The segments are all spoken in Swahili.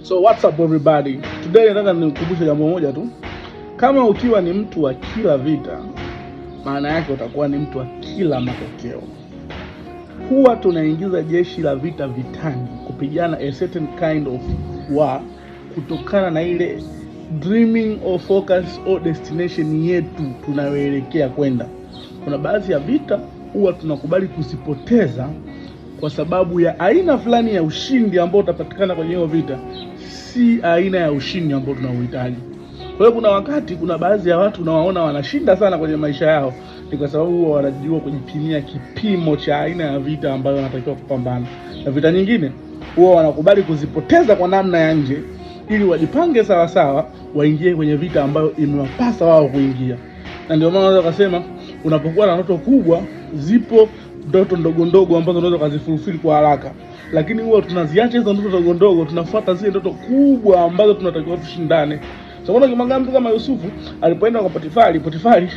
So what's up everybody? Today nataka nikukumbushe jambo moja tu. Kama ukiwa ni mtu wa kila vita, maana yake utakuwa ni mtu wa kila matokeo. Huwa tunaingiza jeshi la vita vitani kupigana a certain kind of war kutokana na ile dreaming or focus or destination yetu tunayoelekea kwenda. Kuna baadhi ya vita huwa tunakubali kusipoteza kwa sababu ya aina fulani ya ushindi ambao utapatikana kwenye hiyo vita, si aina ya ushindi ambao tunauhitaji. Kwa hiyo kuna wakati, kuna baadhi ya watu unawaona wanashinda sana kwenye maisha yao, ni kwa sababu huwa wanajua kujipimia kipimo cha aina ya vita ambayo wanatakiwa kupambana. Na vita nyingine huwa wanakubali kuzipoteza kwa namna ya nje ili wajipange sawa sawa waingie kwenye vita ambayo imewapasa wao kuingia. Na ndio maana unaweza kusema unapokuwa na ndoto kubwa, zipo ndoto ndogo ndogo ambazo unaweza kuzifulfill kwa haraka, lakini huwa tunaziacha hizo ndoto ndogo ndogo, tunafuata zile ndoto kubwa ambazo tunatakiwa tushindane. So kuna kimanga mtu kama Yusufu alipoenda kwa Potifari,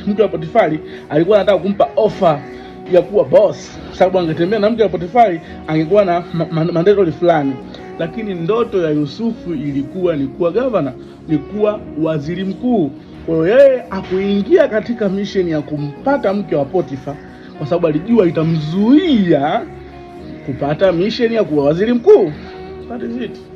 mke wa Potifari alikuwa anataka kumpa offer ya kuwa boss, sababu angetembea na mke wa Potifari angekuwa na mandate fulani. Lakini ndoto ya Yusufu ilikuwa ni kuwa governor, ni kuwa waziri mkuu. Kwa hiyo yeye akuingia katika mission ya kumpata mke wa Potifa kwa sababu alijua itamzuia kupata mission ya kuwa waziri mkuu. That is it.